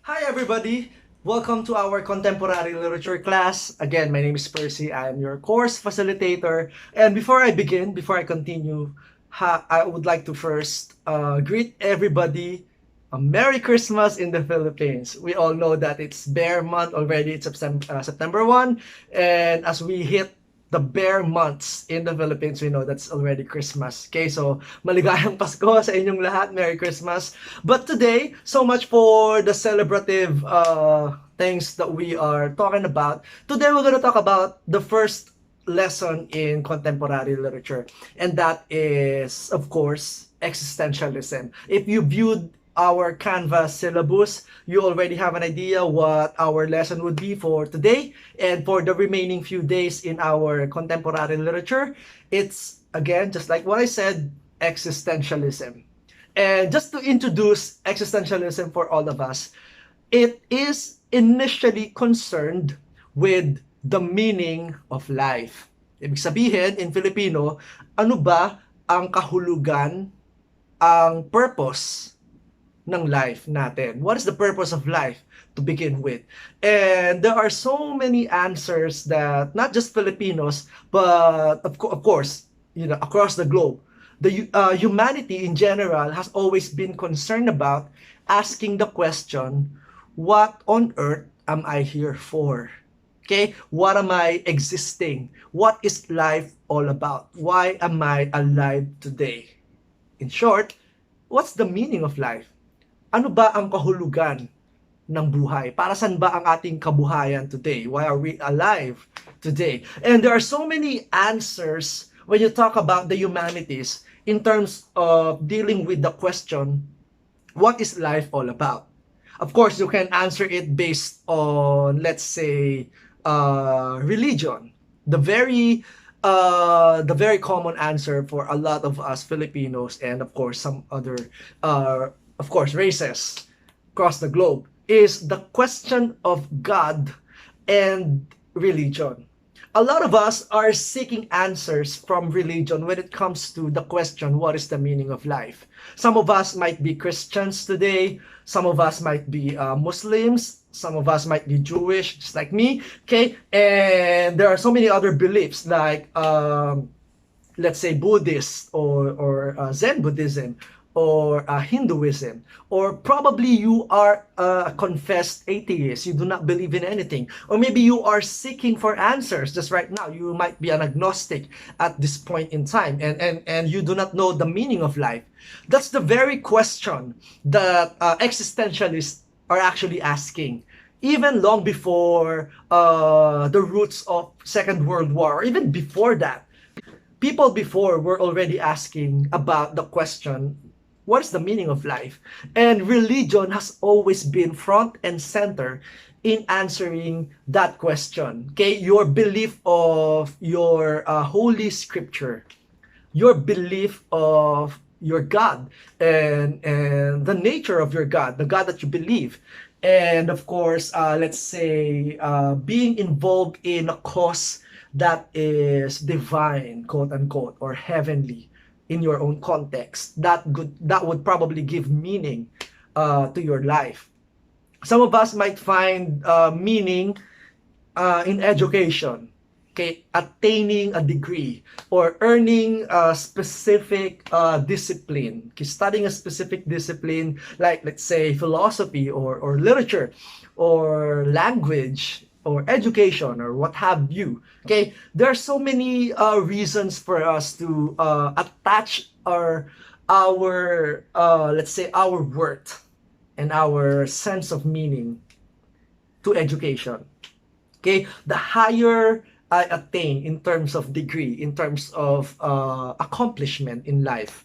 Hi everybody! Welcome to our contemporary literature class. Again, my name is Percy. I am your course facilitator. And before I continue, I would like to first greet everybody a Merry Christmas in the Philippines. We all know that it's bear month already. It's September 1. And as we hit the bear months in the Philippines, we know that's already Christmas. Okay, so maligayang Pasko sa inyong lahat. Merry Christmas. But today, so much for the celebrative things that we are talking about. Today, we're going to talk about the first lesson in contemporary literature. And that is, of course, existentialism. If you viewed our Canvas syllabus, you already have an idea what our lesson would be for today and for the remaining few days in our contemporary literature. It's, again, just like what I said, existentialism. And just to introduce existentialism for all of us, it is initially concerned with the meaning of life. Ibig sabihin, in Filipino, ano ba ang kahulugan, ang purpose ng life natin? What is the purpose of life to begin with? And there are so many answers that not just Filipinos, but of course, across the globe, the humanity in general has always been concerned about asking the question, what on earth am I here for? Okay, what am I existing? What is life all about? Why am I alive today? In short, what's the meaning of life? Ano ba ang kahulugan ng buhay? Para saan ba ang ating kabuhayan today? Why are we alive today? And there are so many answers when you talk about the humanities in terms of dealing with the question, what is life all about? Of course, you can answer it based on, let's say, religion. The very common answer for a lot of us Filipinos and of course some other races across the globe is the question of God and religion. A lot of us are seeking answers from religion when it comes to the question, what is the meaning of life? Some of us might be Christians today. Some of us might be Muslims. Some of us might be Jewish, just like me. Okay, and there are so many other beliefs like, let's say, Buddhist or Zen Buddhism, or Hinduism, or probably you are a confessed atheist, you do not believe in anything, or maybe you are seeking for answers just right now. You might be an agnostic at this point in time, and you do not know the meaning of life. That's the very question that existentialists are actually asking, even long before the roots of Second World War, or even before that. People before were already asking about the question, what is the meaning of life? And religion has always been front and center in answering that question. Okay, your belief of your holy scripture, your belief of your God, and the nature of your God, the God that you believe. And of course, let's say, being involved in a cause that is divine, quote unquote, or heavenly in your own context. That would probably give meaning to your life. Some of us might find meaning in education. Okay, attaining a degree or earning a specific discipline. Okay, studying a specific discipline like, let's say, philosophy or literature or language or education or what have you. Okay, there are so many reasons for us to attach our let's say, our worth and our sense of meaning to education. Okay, the higher I attain in terms of degree, in terms of accomplishment in life,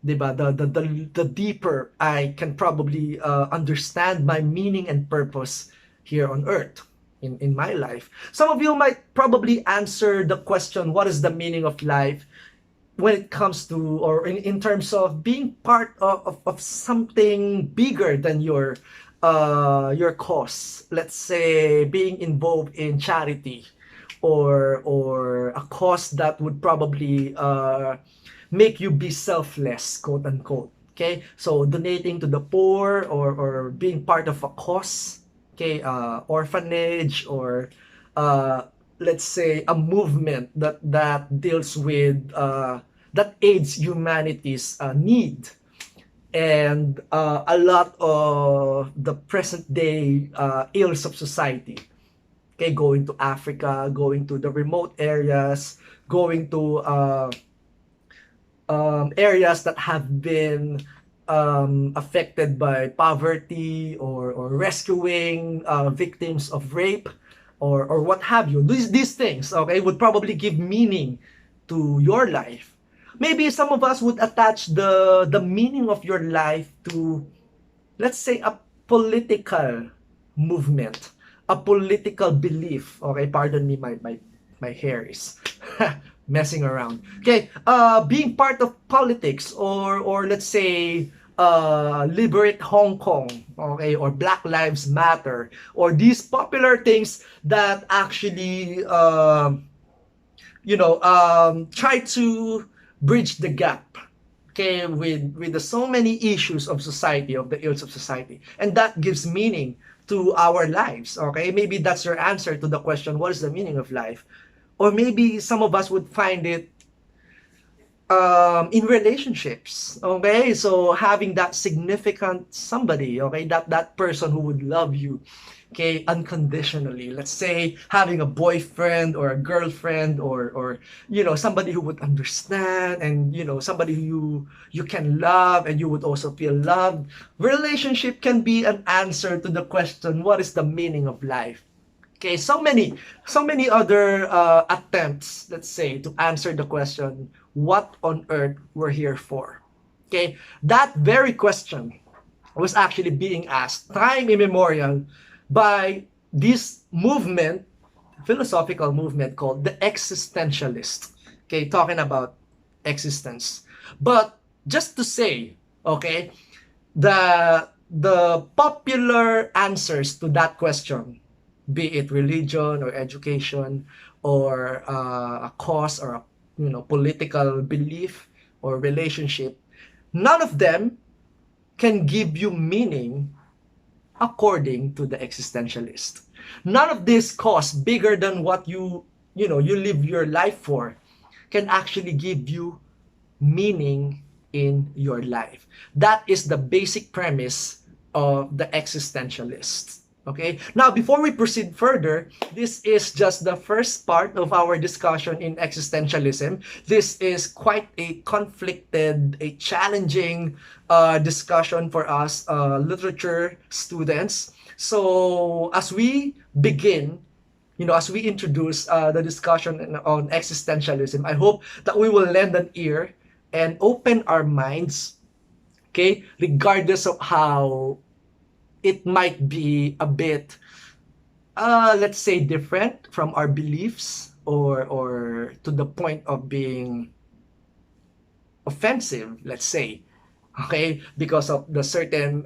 diba? The deeper I can probably understand my meaning and purpose here on earth in my life. Some of you might probably answer the question, what is the meaning of life, when it comes to, or in terms of being part of something bigger than your cause. Let's say being involved in charity or a cause that would probably make you be selfless, quote unquote. Okay, so donating to the poor, or being part of a cause, okay, orphanage, or let's say a movement that deals with that aids humanity's need, and a lot of the present day ills of society. Okay, going to Africa, going to the remote areas, going to areas that have been affected by poverty, or rescuing victims of rape, or what have you. These things, okay, would probably give meaning to your life. Maybe some of us would attach the meaning of your life to, let's say, a political movement, a political belief. Okay, pardon me, my hair is messing around. Okay, being part of politics, or let's say liberate Hong Kong, okay, or Black Lives Matter, or these popular things that actually try to bridge the gap, okay, with the so many issues of society, of the ills of society, and that gives meaning to our lives. Okay, maybe that's your answer to the question, what is the meaning of life? Or maybe some of us would find it in relationships. Okay, so having that significant somebody, okay, that person who would love you, okay, unconditionally. Let's say having a boyfriend or a girlfriend, or somebody who would understand, and somebody who you can love, and you would also feel loved. Relationship can be an answer to the question, what is the meaning of life? Okay, so many other attempts, let's say, to answer the question, what on earth we're here for. Okay, that very question was actually being asked time immemorial by this movement, philosophical movement called the existentialist. Okay, talking about existence. But just to say, okay, the popular answers to that question, be it religion or education, or a cause, or a political belief, or relationship, none of them can give you meaning according to the existentialist. None of this cause bigger than what you live your life for can actually give you meaning in your life. That is the basic premise of the existentialists. Okay, now before we proceed further, this is just the first part of our discussion in existentialism. This is quite a conflicted, a challenging discussion for us literature students. So as we begin, as we introduce the discussion on existentialism, I hope that we will lend an ear and open our minds, okay, regardless of how it might be a bit, let's say, different from our beliefs, or to the point of being offensive, let's say, okay, because of the certain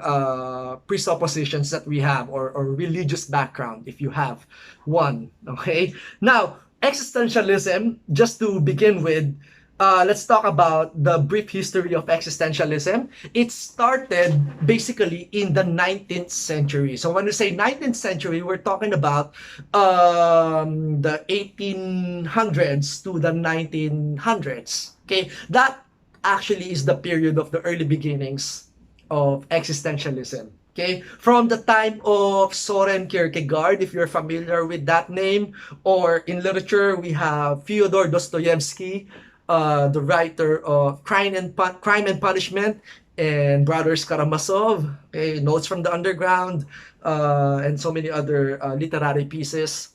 presuppositions that we have, or religious background, if you have one. Okay, now existentialism, just to begin with, let's talk about the brief history of existentialism. It started basically in the 19th century. So when we say 19th century, we're talking about the 1800s to the 1900s. Okay, that actually is the period of the early beginnings of existentialism. Okay, from the time of Soren Kierkegaard, if you're familiar with that name, or in literature, we have Fyodor Dostoevsky, the writer of Crime and Punishment, and Brothers Karamazov, okay, Notes from the Underground, and so many other literary pieces.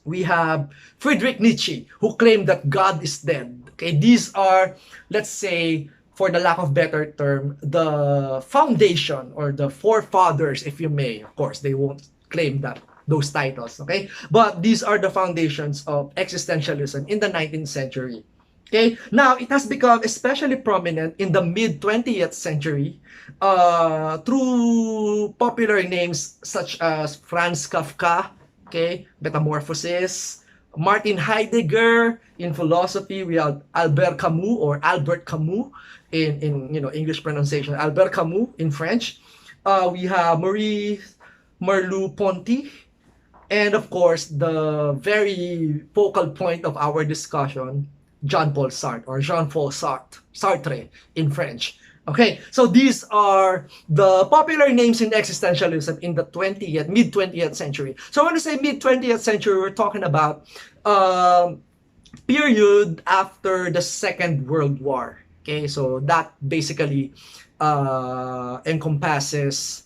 We have Friedrich Nietzsche, who claimed that God is dead. Okay, these are, let's say, for the lack of better term, the foundation, or the forefathers, if you may. Of course, they won't claim that those titles, okay? But these are the foundations of existentialism in the 19th century. Okay, now it has become especially prominent in the mid-20th century through popular names such as Franz Kafka, okay, Metamorphosis, Martin Heidegger. In philosophy, we have Albert Camus, in English pronunciation, Albert Camus in French. We have Marie Merleau-Ponty, and of course, the very focal point of our discussion, Jean-Paul Sartre, or Jean-Paul Sartre in French. Okay, so these are the popular names in existentialism in the mid 20th century. So when we say mid 20th century, we're talking about period after the Second World War. Okay, so that basically encompasses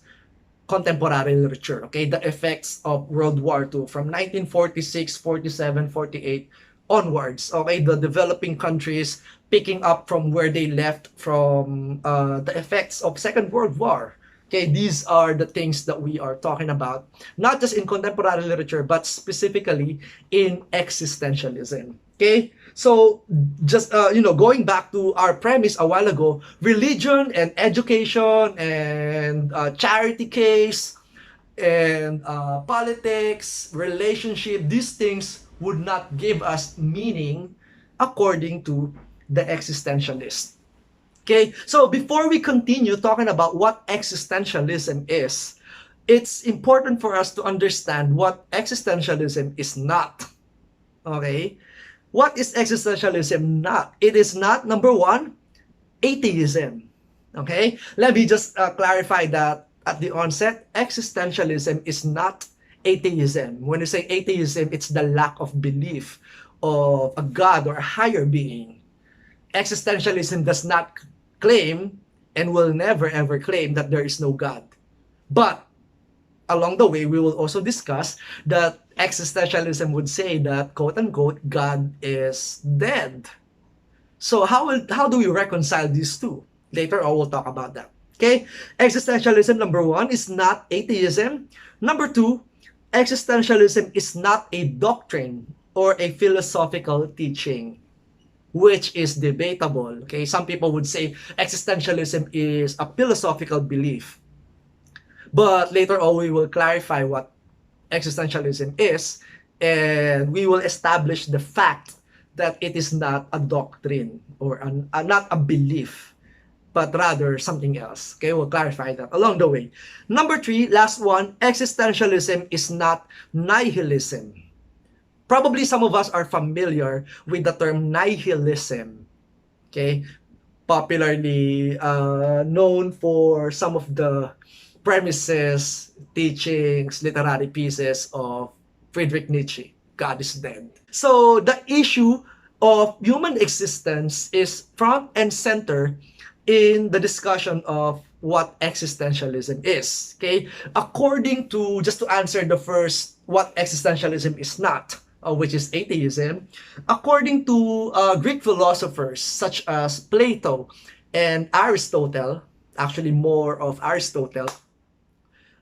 contemporary literature. Okay, the effects of World War II from 1946, 47, 48 onwards. Okay, the developing countries picking up from where they left from the effects of Second World War. Okay, these are the things that we are talking about, not just in contemporary literature, but specifically in existentialism. Okay, so just going back to our premise a while ago, religion and education and charity case and politics, relationship, these things would not give us meaning according to the existentialist. Okay, so before we continue talking about what existentialism is, it's important for us to understand what existentialism is not. Okay, what is existentialism not? It is not, number one, atheism. Okay, let me just clarify that at the onset. Existentialism is not atheism. When you say atheism, it's the lack of belief of a God or a higher being. Existentialism does not claim and will never ever claim that there is no God. But along the way, we will also discuss that existentialism would say that, quote unquote, God is dead. So how do we reconcile these two? Later on, we'll talk about that. Okay? Existentialism, number one, is not atheism. Number two, existentialism is not a doctrine or a philosophical teaching, which is debatable. Okay, some people would say existentialism is a philosophical belief. But later on, we will clarify what existentialism is, and we will establish the fact that it is not a doctrine or not a belief, but rather something else. Okay, we'll clarify that along the way. Number three, last one, existentialism is not nihilism. Probably some of us are familiar with the term nihilism. Okay, popularly known for some of the premises, teachings, literary pieces of Friedrich Nietzsche. God is dead. So the issue of human existence is front and center in the discussion of what existentialism is. Okay, according to, just to answer the first, what existentialism is not, which is atheism, according to Greek philosophers such as Plato and Aristotle, actually more of Aristotle,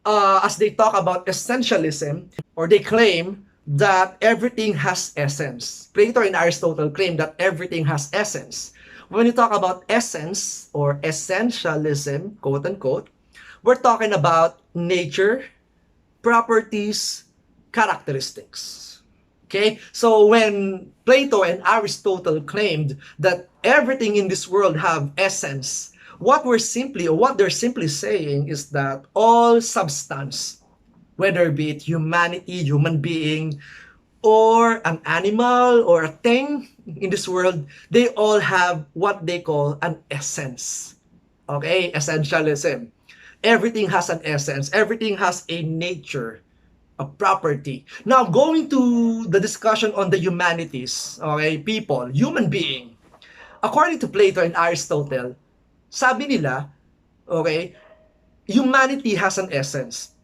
as they talk about essentialism, or they claim that everything has essence. Plato and Aristotle claim that everything has essence. When you talk about essence or essentialism, quote unquote, we're talking about nature, properties, characteristics. Okay? So when Plato and Aristotle claimed that everything in this world have essence, what they're simply saying is that all substance, whether be it humanity, human being, or an animal or a thing in this world, they all have what they call an essence. Okay? Essentialism. Everything has an essence. Everything has a nature, a property. Now, going to the discussion on the humanities, okay, people, human being. According to Plato and Aristotle, sabi nila, okay, humanity has an essence.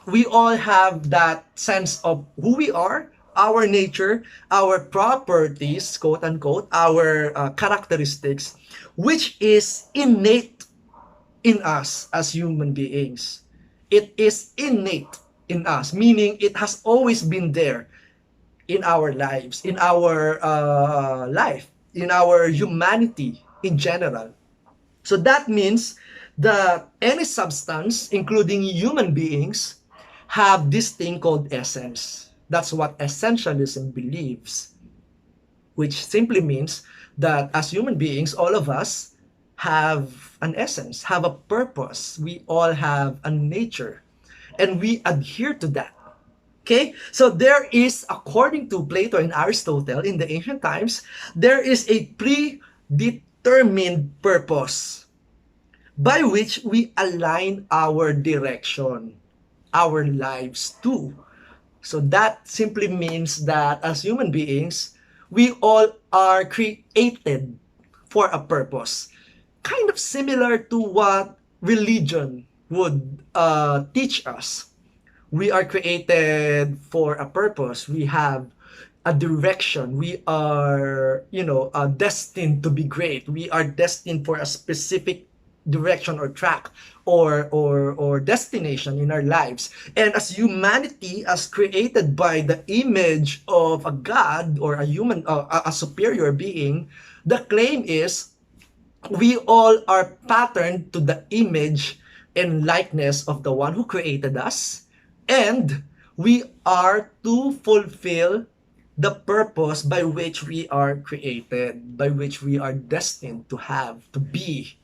We all have that sense of who we are, our nature, our properties, quote unquote, our characteristics, which is innate in us as human beings. It is innate in us, meaning it has always been there in our lives, in our life, in our humanity in general. So that means that any substance, including human beings, have this thing called essence. That's what essentialism believes, which simply means that as human beings, all of us have an essence, have a purpose. We all have a nature, and we adhere to that. Okay, so there is, according to Plato and Aristotle in the ancient times, there is a predetermined purpose by which we align our direction, our lives to. So that simply means that as human beings, we all are created for a purpose. Kind of similar to what religion would teach us. We are created for a purpose. We have a direction. We are, destined to be great. We are destined for a specific direction or track or destination in our lives. And as humanity, as created by the image of a god or a human, a superior being, the claim is we all are patterned to the image and likeness of the one who created us, and we are to fulfill the purpose by which we are created, by which we are destined to have, to be.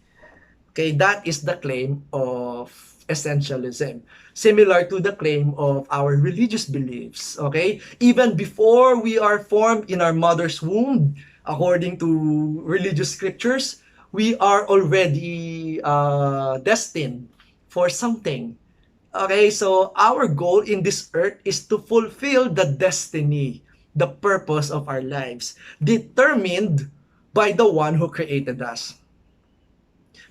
Okay, that is the claim of essentialism. Similar to the claim of our religious beliefs. Okay, even before we are formed in our mother's womb, according to religious scriptures, we are already destined for something. Okay, so our goal in this earth is to fulfill the destiny, the purpose of our lives, determined by the one who created us.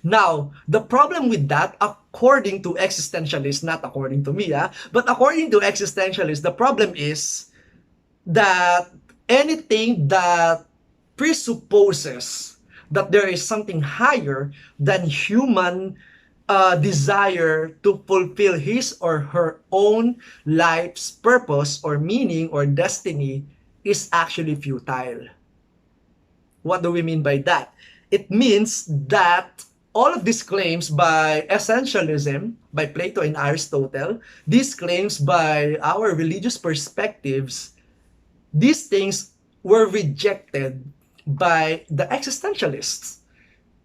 Now, the problem with that, according to existentialists, not according to me, but according to existentialists, the problem is that anything that presupposes that there is something higher than human desire to fulfill his or her own life's purpose or meaning or destiny is actually futile. What do we mean by that? It means that all of these claims by essentialism, by Plato and Aristotle, these claims by our religious perspectives, these things were rejected by the existentialists.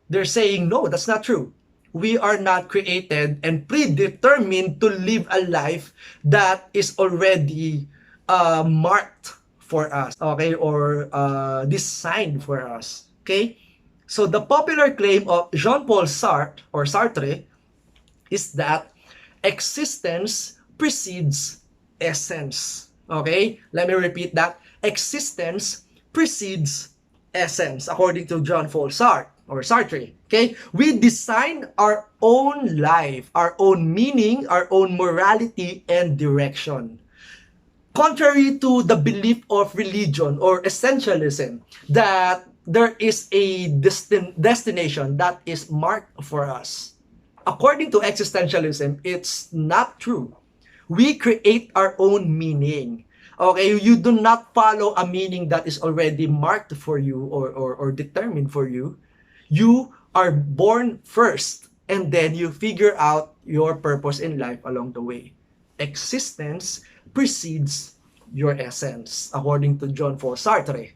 They're saying, no, that's not true. We are not created and predetermined to live a life that is already marked for us, okay, or designed for us, okay? So the popular claim of Jean-Paul Sartre or Sartre is that existence precedes essence. Okay? Let me repeat that. Existence precedes essence, according to Jean-Paul Sartre or Sartre. Okay? We design our own life, our own meaning, our own morality and direction. Contrary to the belief of religion or essentialism that there is a destination that is marked for us. According to existentialism, it's not true. We create our own meaning. Okay, you do not follow a meaning that is already marked for you or determined for you. You are born first and then you figure out your purpose in life along the way. Existence precedes your essence, according to Jean-Paul Sartre.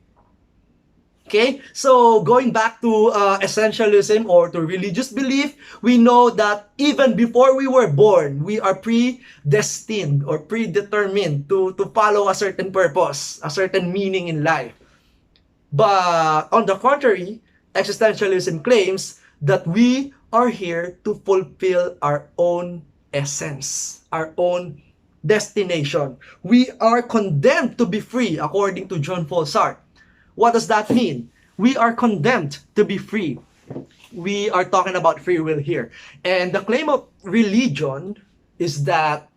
Okay, so going back to essentialism or to religious belief, we know that even before we were born, we are predestined or predetermined to follow a certain purpose, a certain meaning in life. But on the contrary, existentialism claims that we are here to fulfill our own essence, our own destination. We are condemned to be free, according to Jean-Paul Sartre. What does that mean? We are condemned to be free. We are talking about free will here. And the claim of religion is that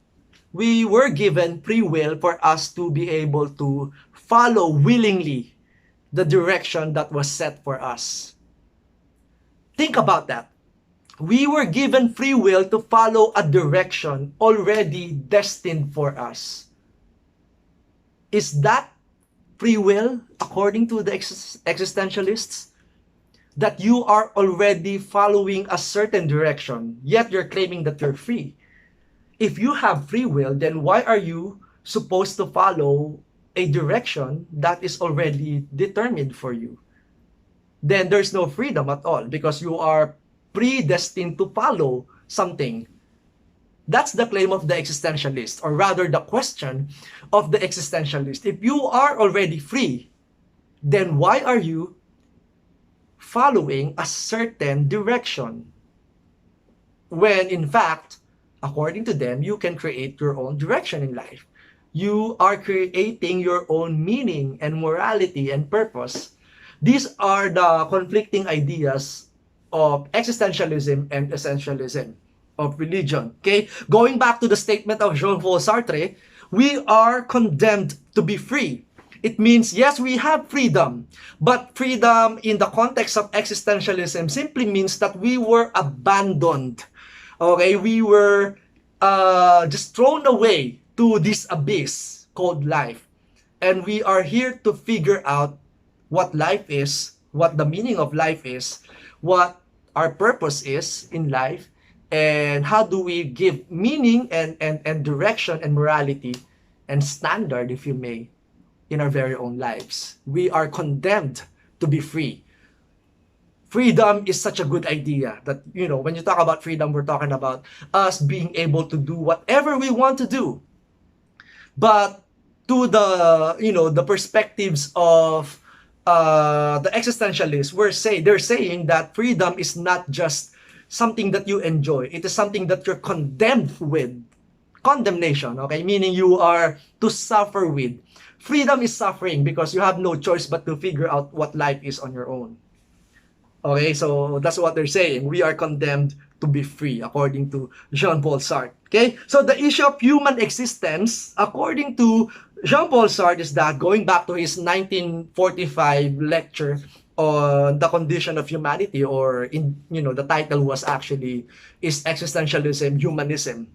we were given free will for us to be able to follow willingly the direction that was set for us. Think about that. We were given free will to follow a direction already destined for us. Is that free will, according to the existentialists? That you are already following a certain direction, yet you're claiming that you're free. If you have free will, then why are you supposed to follow a direction that is already determined for you? then there's no freedom at all because you are predestined to follow something. That's the claim of the existentialist, or rather the question of the existentialist. If you are already free, then why are you following a certain direction? When in fact, according to them, you can create your own direction in life. You are creating your own meaning and morality and purpose. These are the conflicting ideas of existentialism and essentialism of religion. Okay? Going back to the statement of Jean-Paul Sartre, we are condemned to be free. It means, yes, we have freedom, but freedom in the context of existentialism simply means that we were abandoned. Okay? We were just thrown away to this abyss called life. And we are here to figure out what life is, what the meaning of life is, what our purpose is in life, and how do we give meaning and direction and morality and standard, if you may, in our very own lives. We are condemned to be free. Freedom is such a good idea that, you know, when you talk about freedom, we're talking about us being able to do whatever we want to do. But to the, you know, the perspectives of the existentialists, they're saying that freedom is not just something that you enjoy. It is something that you're condemned with. Condemnation, okay? Meaning you are to suffer with. Freedom is suffering because you have no choice but to figure out what life is on your own. Okay, so that's what they're saying. We are condemned to be free, according to Jean-Paul Sartre. Okay, so the issue of human existence, according to Jean-Paul Sartre, is that, going back to his 1945 lecture on the condition of humanity, or in, you know, the title was actually, is Existentialism, Humanism.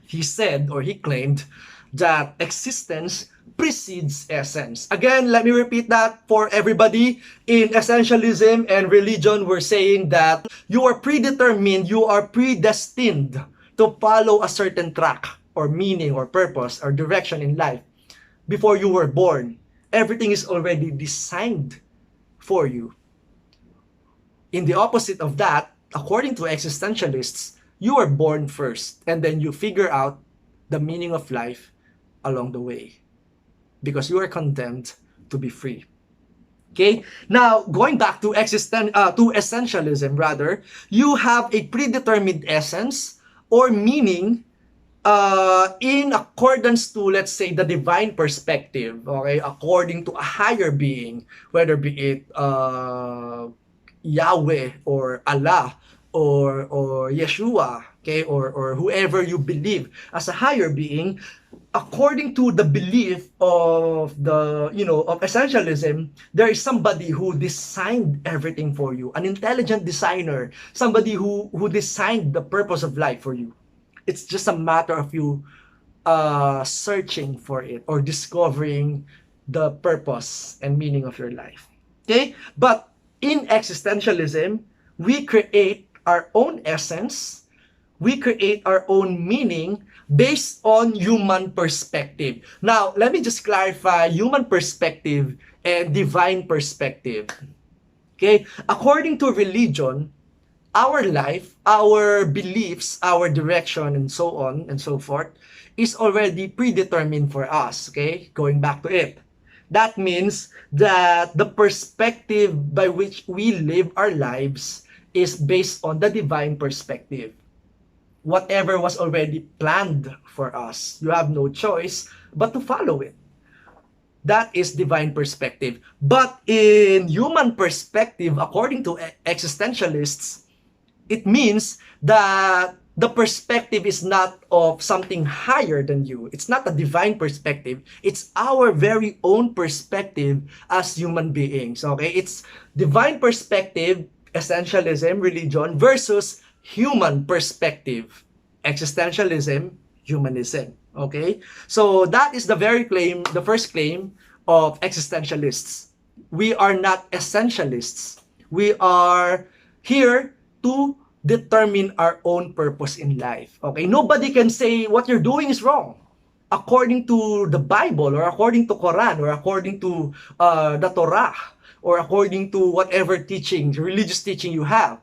He said, or he claimed, that existence precedes essence. Again, let me repeat that for everybody. In essentialism and religion, we're saying that you are predetermined, you are predestined to follow a certain track or meaning or purpose or direction in life before you were born. Everything is already designed for you. In the opposite of that, according to existentialists, you are born first and then you figure out the meaning of life along the way, because you are condemned to be free. Okay? Now, going back to essentialism, rather, you have a predetermined essence or meaning in accordance to, let's say, the divine perspective, okay? According to a higher being, whether be it Yahweh or Allah or Yeshua, okay, or whoever you believe as a higher being. According to the belief of the, you know, of essentialism, there is somebody who designed everything for you, an intelligent designer, somebody who designed the purpose of life for you. It's just a matter of you searching for it or discovering the purpose and meaning of your life. Okay? But in existentialism, we create our own essence, we create our own meaning based on human perspective. Now, let me just clarify human perspective and divine perspective. Okay? According to religion, our life, our beliefs, our direction, and so on and so forth, is already predetermined for us. Okay? Going back to it. That means that the perspective by which we live our lives is based on the divine perspective. Whatever was already planned for us, you have no choice but to follow it. That is divine perspective. But in human perspective, according to existentialists, it means that the perspective is not of something higher than you. It's not a divine perspective. It's our very own perspective as human beings. Okay? It's divine perspective, essentialism, religion, versus human perspective, existentialism, humanism. Okay? So that is the very claim, the first claim of existentialists. We are not essentialists. We are here to determine our own purpose in life. Okay? Nobody can say what you're doing is wrong. According to the Bible, or according to Quran, or according to the Torah, or according to whatever teaching, religious teaching you have,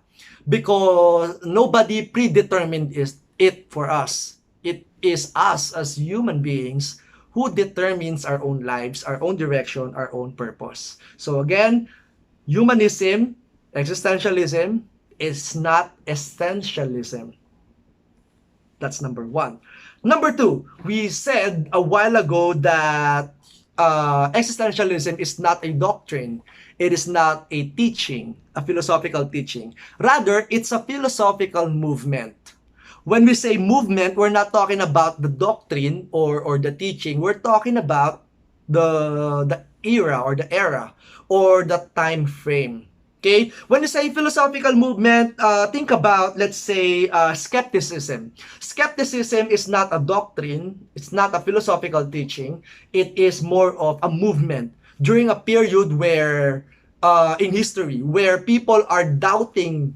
because nobody predetermined is it for us. It is us as human beings who determines our own lives, our own direction, our own purpose. So again, humanism, existentialism is not essentialism. That's number one. Number two, we said a while ago that existentialism is not a doctrine. It is not a teaching, a philosophical teaching. Rather, it's a philosophical movement. When we say movement, we're not talking about the doctrine or the teaching. We're talking about the era or the time frame. Okay? When you say philosophical movement, think about, let's say, skepticism. Skepticism is not a doctrine. It's not a philosophical teaching. It is more of a movement during a period where, in history, where people are doubting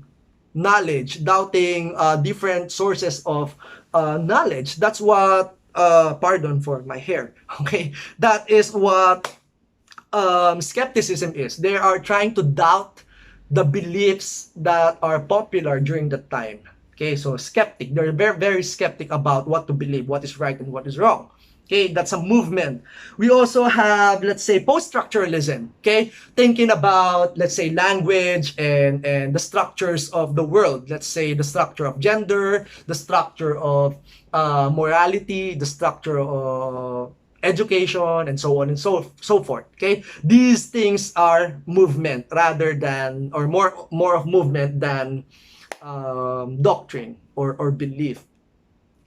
knowledge, doubting different sources of knowledge. That's what, pardon for my hair, okay? That is what skepticism is. They are trying to doubt the beliefs that are popular during that time. Okay, so skeptic. They're very, very skeptic about what to believe, what is right and what is wrong. Okay, that's a movement. We also have, let's say, post-structuralism. Okay, thinking about, let's say, language and the structures of the world. Let's say the structure of gender, the structure of morality, the structure of education, and so on and so forth. Okay, these things are movement rather than, or more of movement than doctrine or belief.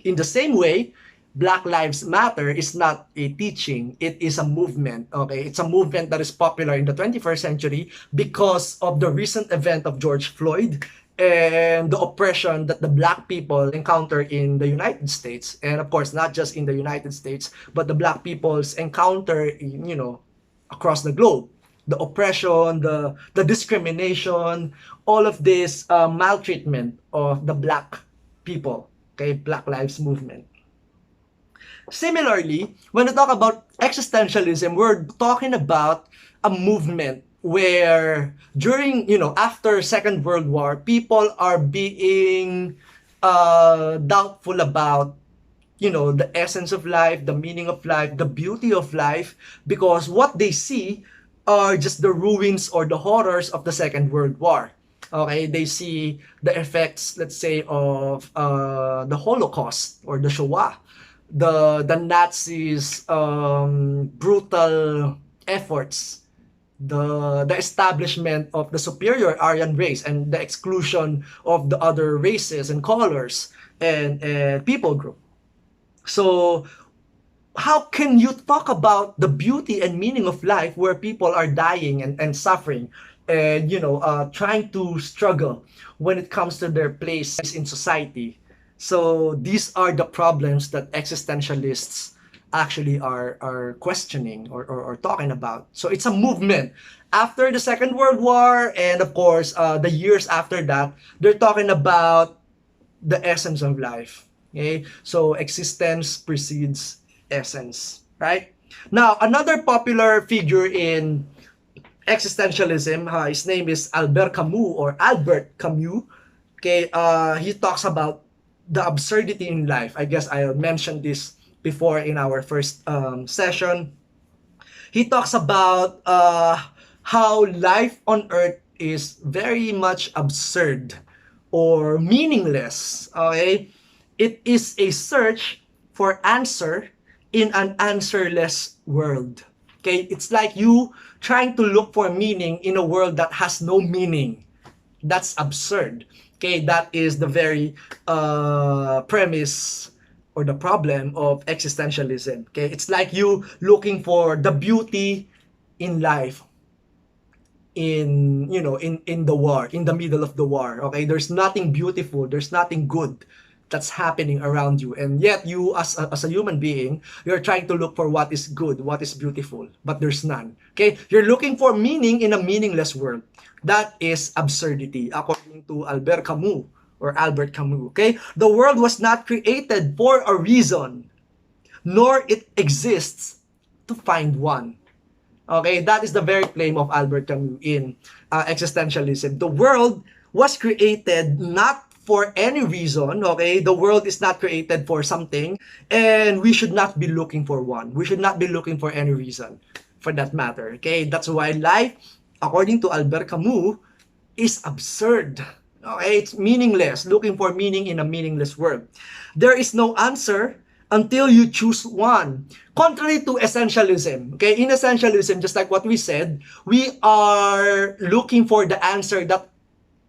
In the same way, Black Lives Matter is not a teaching, it is a movement. Okay, it's a movement that is popular in the 21st century because of the recent event of George Floyd and the oppression that the Black people encounter in the United States, and of course not just in the United States, but the Black people's encounter in, across the globe. The oppression, the discrimination, all of this maltreatment of the Black people. Okay, Black Lives Movement. Similarly, when we talk about existentialism, we're talking about a movement where during, after Second World War, people are being doubtful about, the essence of life, the meaning of life, the beauty of life, because what they see are just the ruins or the horrors of the Second World War. Okay, they see the effects, let's say, of the Holocaust or the Shoah, the Nazis' brutal efforts, the establishment of the superior Aryan race and the exclusion of the other races and colors and people group. So how can you talk about the beauty and meaning of life where people are dying and suffering and trying to struggle when it comes to their place in society? So these are the problems that existentialists actually are questioning or talking about. So it's a movement. After the Second World War and of course the years after that, they're talking about the essence of life. Okay? So existence precedes essence, right? Now, another popular figure in existentialism, his name is Albert Camus. Okay, he talks about the absurdity in life. I guess I mentioned this before in our first session. He talks about how life on earth is very much absurd or meaningless. Okay, it is a search for answer in an answerless world. Okay, it's like you trying to look for meaning in a world that has no meaning. That's absurd. Okay, that is the very premise or the problem of existentialism. Okay, it's like you looking for the beauty in life in the war, in the middle of the war. Okay, there's nothing beautiful, there's nothing good that's happening around you, and yet you as a human being, you're trying to look for what is good, what is beautiful, but there's none. Okay, you're looking for meaning in a meaningless world. That is absurdity, according to Albert Camus. Okay, the world was not created for a reason, nor it exists to find one. Okay, that is the very claim of Albert Camus in Existentialism. The world was created not for any reason, okay? The world is not created for something, and we should not be looking for one. We should not be looking for any reason for that matter, okay? That's why life, according to Albert Camus, is absurd. Okay, it's meaningless, looking for meaning in a meaningless world. There is no answer until you choose one. Contrary to essentialism, okay, in essentialism, just like what we said, we are looking for the answer that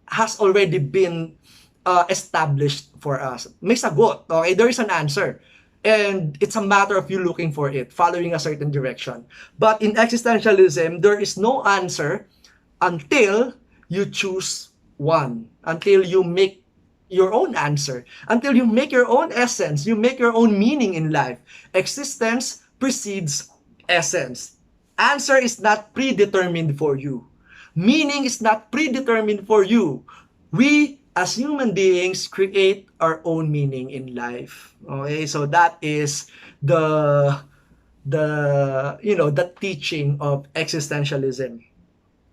has already been established for us. May sagot, okay, there is an answer. And it's a matter of you looking for it, following a certain direction. But in existentialism, there is no answer until you choose one, until you make your own answer, until you make your own essence, you make your own meaning in life. Existence precedes essence. Answer is not predetermined for you. Meaning is not predetermined for you. We, as human beings, create our own meaning in life. Okay, so that is the the teaching of existentialism.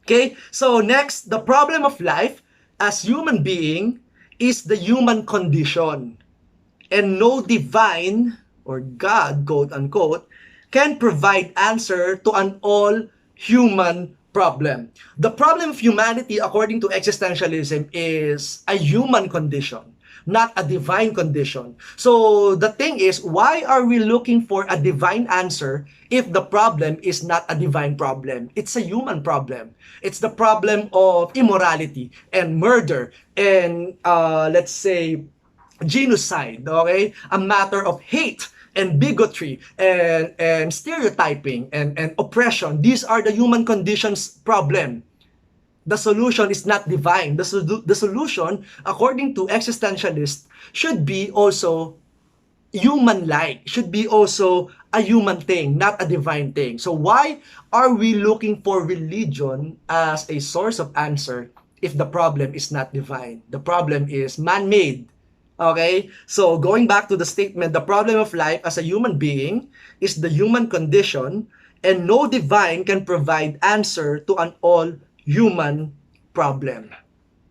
Okay, so next, the problem of life as human being is the human condition. And no divine or God, quote unquote, can provide answer to an all human problem. The problem of humanity, according to existentialism, is a human condition, not a divine condition. So the thing is, why are we looking for a divine answer if the problem is not a divine problem? It's a human problem. It's the problem of immorality and murder and let's say genocide, okay? A matter of hate and bigotry and stereotyping and oppression. These are the human conditions problem. The solution is not divine. The solution, according to existentialists, should be also human-like, should be also a human thing, not a divine thing. So why are we looking for religion as a source of answer if the problem is not divine? The problem is man-made. Okay? So going back to the statement, the problem of life as a human being is the human condition, and no divine can provide answer to an all-human problem.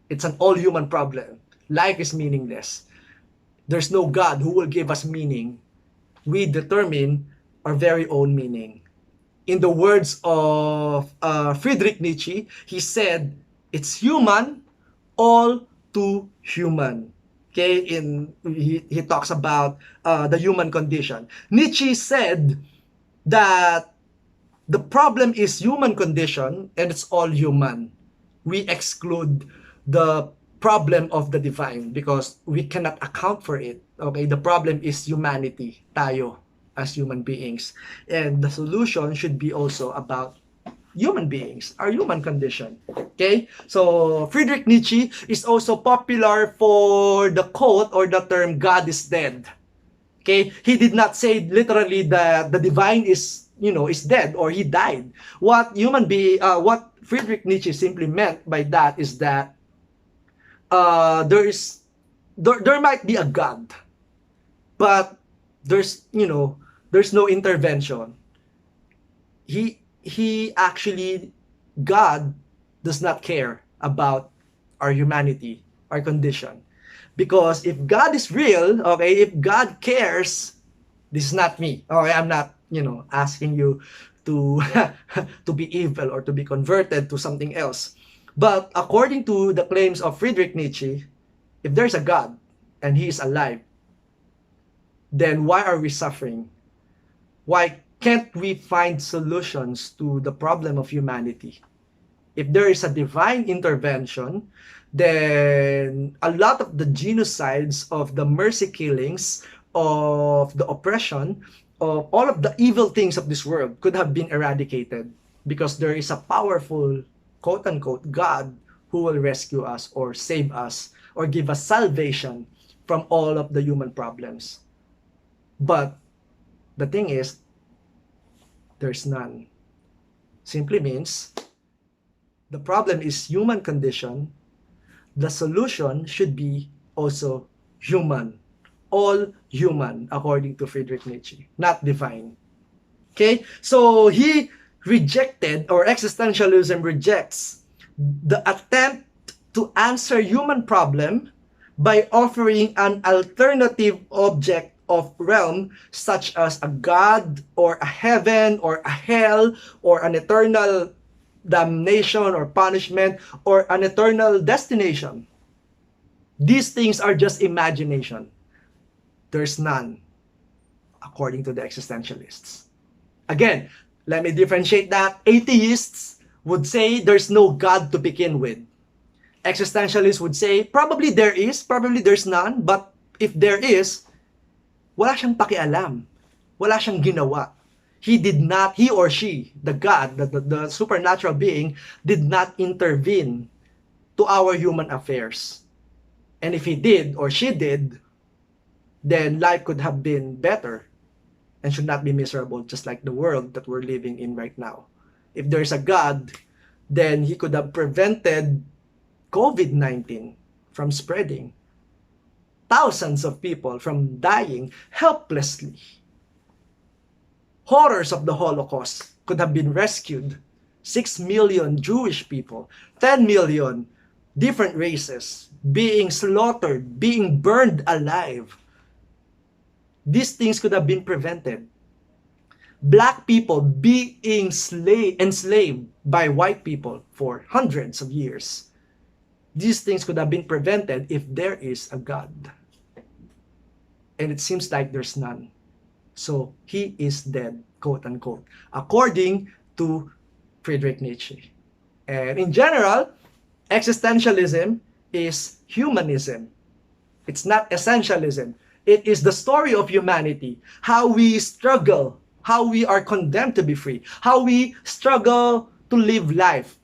It's an all-human problem. Life is meaningless. There's no God who will give us meaning. We determine our very own meaning. In the words of Friedrich Nietzsche, he said, it's human, all too human. Okay, he talks about the human condition. Nietzsche said that the problem is human condition and it's all human. We exclude the problem of the divine because we cannot account for it. Okay, the problem is humanity, tayo as human beings. And the solution should be also about human beings, our human condition. Okay? So, Friedrich Nietzsche is also popular for the quote or the term, God is dead. Okay? He did not say literally that the divine is, is dead or he died. What Friedrich Nietzsche simply meant by that is that there might be a God, but there's no intervention. He actually, God does not care about our humanity, our condition. Because if God is real, okay, if God cares, this is not me. Okay, I'm not, asking you to to be evil or to be converted to something else. But according to the claims of Friedrich Nietzsche, if there's a God and he is alive, then why are we suffering? Why can't we find solutions to the problem of humanity? If there is a divine intervention, then a lot of the genocides, of the mercy killings, of the oppression, of all of the evil things of this world could have been eradicated because there is a powerful, quote-unquote, God who will rescue us or save us or give us salvation from all of the human problems. But the thing is, there's none. Simply means the problem is human condition. The solution should be also human. All human, according to Friedrich Nietzsche, not divine. Okay? So he rejected, or existentialism rejects the attempt to answer human problem by offering an alternative object of realm such as a god or a heaven or a hell or an eternal damnation or punishment or an eternal destination. These things are just imagination. There's none, according to the existentialists. Again, let me differentiate that. Atheists would say there's no God to begin with. Existentialists would say probably there is, probably there's none, but if there is, wala siyang pakialam. Wala siyang ginawa. He or she, the God, the supernatural being, did not intervene to our human affairs. And if he did or she did, then life could have been better and should not be miserable, just like the world that we're living in right now. If there's a God, then he could have prevented COVID-19 from spreading, thousands of people from dying helplessly. Horrors of the Holocaust could have been rescued. 6 million Jewish people, 10 million different races being slaughtered, being burned alive. These things could have been prevented. Black people being enslaved by white people for hundreds of years. These things could have been prevented if there is a God. And it seems like there's none. So he is dead, quote unquote, according to Friedrich Nietzsche. And in general, existentialism is humanism. It's not essentialism. It is the story of humanity, how we struggle, how we are condemned to be free, how we struggle to live life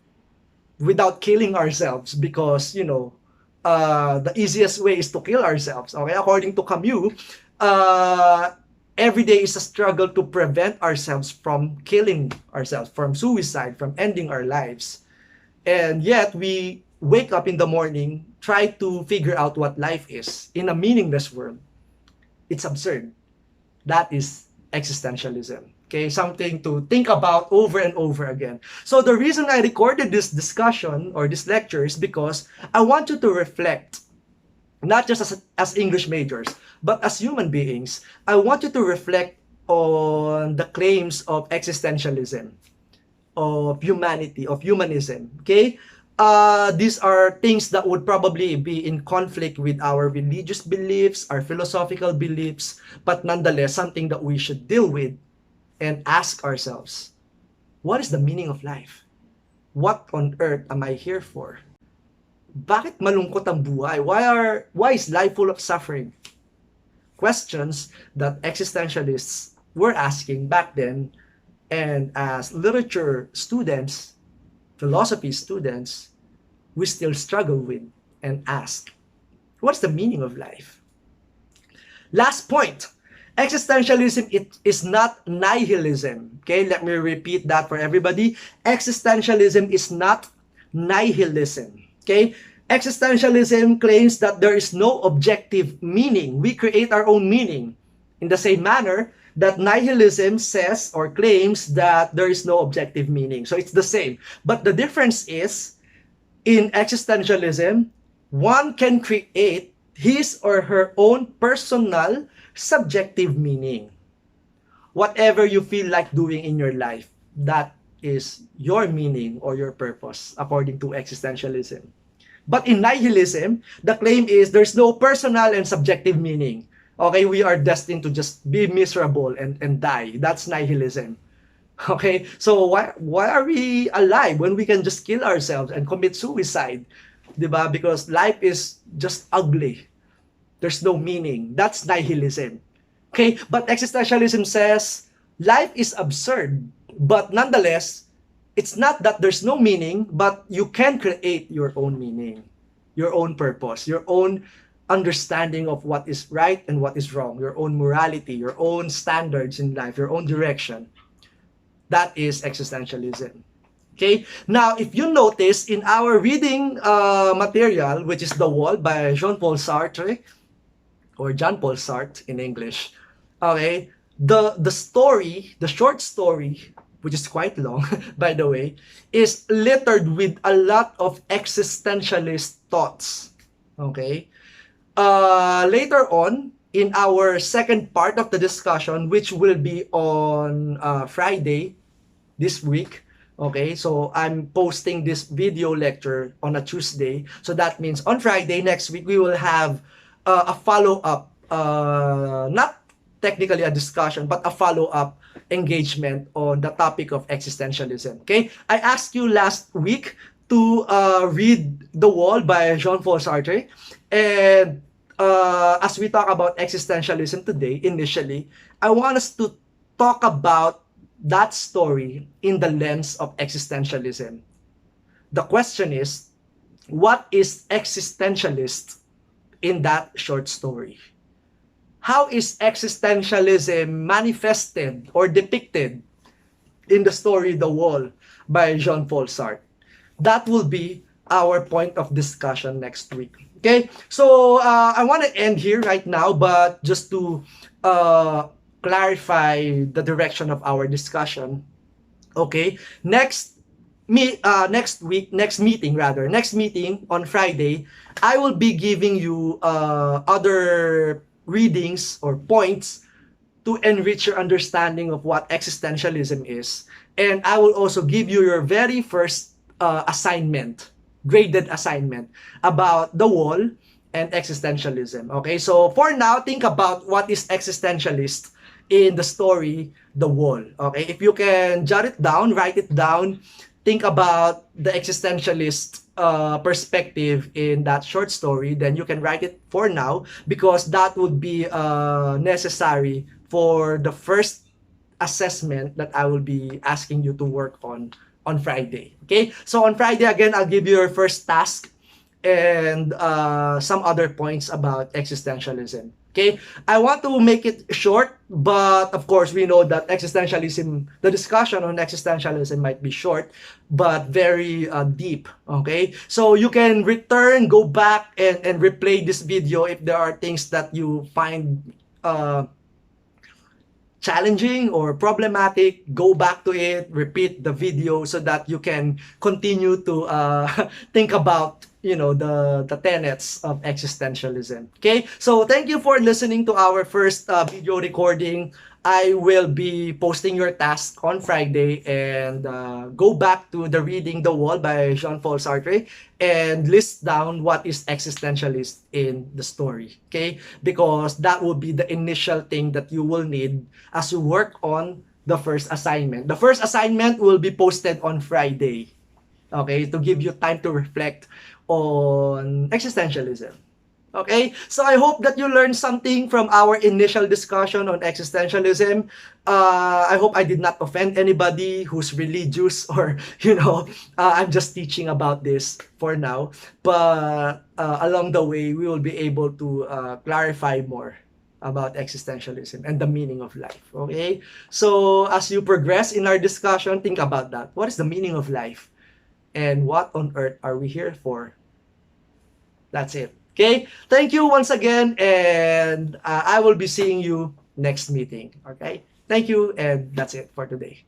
without killing ourselves because, the easiest way is to kill ourselves. Okay, according to Camus, every day is a struggle to prevent ourselves from killing ourselves, from suicide, from ending our lives. And yet we wake up in the morning, try to figure out what life is in a meaningless world. It's absurd. That is existentialism. Okay, something to think about over and over again. So the reason I recorded this discussion or this lecture is because I want you to reflect, not just as English majors, but as human beings. I want you to reflect on the claims of existentialism, of humanity, of humanism. Okay? These are things that would probably be in conflict with our religious beliefs, our philosophical beliefs, but nonetheless, something that we should deal with and ask ourselves, what is the meaning of life? What on earth am I here for? Bakit malungkot ang buhay? Why is life full of suffering? Questions that existentialists were asking back then, and as literature students, philosophy students, we still struggle with and ask, what's the meaning of life? Last point, existentialism is not nihilism. Okay, let me repeat that for everybody. Existentialism is not nihilism. Okay, existentialism claims that there is no objective meaning. We create our own meaning. In the same manner that nihilism says or claims that there is no objective meaning. So it's the same. But the difference is, in existentialism, one can create his or her own personal subjective meaning. Whatever you feel like doing in your life, that is your meaning or your purpose, according to existentialism. But in nihilism, the claim is there's no personal and subjective meaning. Okay, we are destined to just be miserable and die. That's nihilism. Okay, so why are we alive when we can just kill ourselves and commit suicide? Diba? Because life is just ugly. There's no meaning. That's nihilism. Okay, but existentialism says life is absurd, but nonetheless, it's not that there's no meaning, but you can create your own meaning, your own purpose, your own understanding of what is right and what is wrong, your own morality, your own standards in life, your own direction. That is existentialism. Okay, now if you notice in our reading material, which is The Wall by Jean-Paul Sartre, or Jean-Paul Sartre in English, okay, the story, the short story which is quite long, by the way, is littered with a lot of existentialist thoughts. Okay? Later on, in our second part of the discussion, which will be on Friday this week, okay? So I'm posting this video lecture on a Tuesday. So that means on Friday next week, we will have a follow-up, not technically a discussion, but a follow-up engagement on the topic of existentialism. Okay? I asked you last week to read The Wall by Jean-Paul Sartre. And as we talk about existentialism today, initially, I want us to talk about that story in the lens of existentialism. The question is, what is existentialist in that short story? How is existentialism manifested or depicted in the story The Wall by Jean-Paul Sartre? That will be our point of discussion next week. Okay, so I want to end here right now, but just to clarify the direction of our discussion. Okay, next meeting on Friday, I will be giving you other readings or points to enrich your understanding of what existentialism is. And I will also give you your very first assignment, graded assignment about The Wall and existentialism. Okay, so for now, think about what is existentialist in the story The Wall. Okay, if you can jot it down, write it down, think about the existentialist perspective in that short story, then you can write it for now, because that would be necessary for the first assessment that I will be asking you to work on Friday. Okay, so on Friday, again, I'll give you your first task and some other points about existentialism. Okay, I want to make it short, but of course we know that existentialism, the discussion on existentialism might be short, but very deep. Okay, so you can return, go back and replay this video if there are things that you find challenging or problematic. Go back to it, repeat the video so that you can continue to think about, you know, the tenets of existentialism. Okay, so thank you for listening to our first video recording. I will be posting your task on Friday, and go back to the reading The Wall by Jean-Paul Sartre and list down what is existentialist in the story. Okay, because that will be the initial thing that you will need as you work on the first assignment. The first assignment will be posted on Friday. Okay, to give you time to reflect on existentialism. Okay, so I hope that you learned something from our initial discussion on existentialism. I hope I did not offend anybody who's religious, or, you know, I'm just teaching about this for now. But along the way, we will be able to clarify more about existentialism and the meaning of life. Okay, so as you progress in our discussion, think about that. What is the meaning of life? And what on earth are we here for? That's it. Okay, thank you once again, and I will be seeing you next meeting. Okay, thank you, and that's it for today.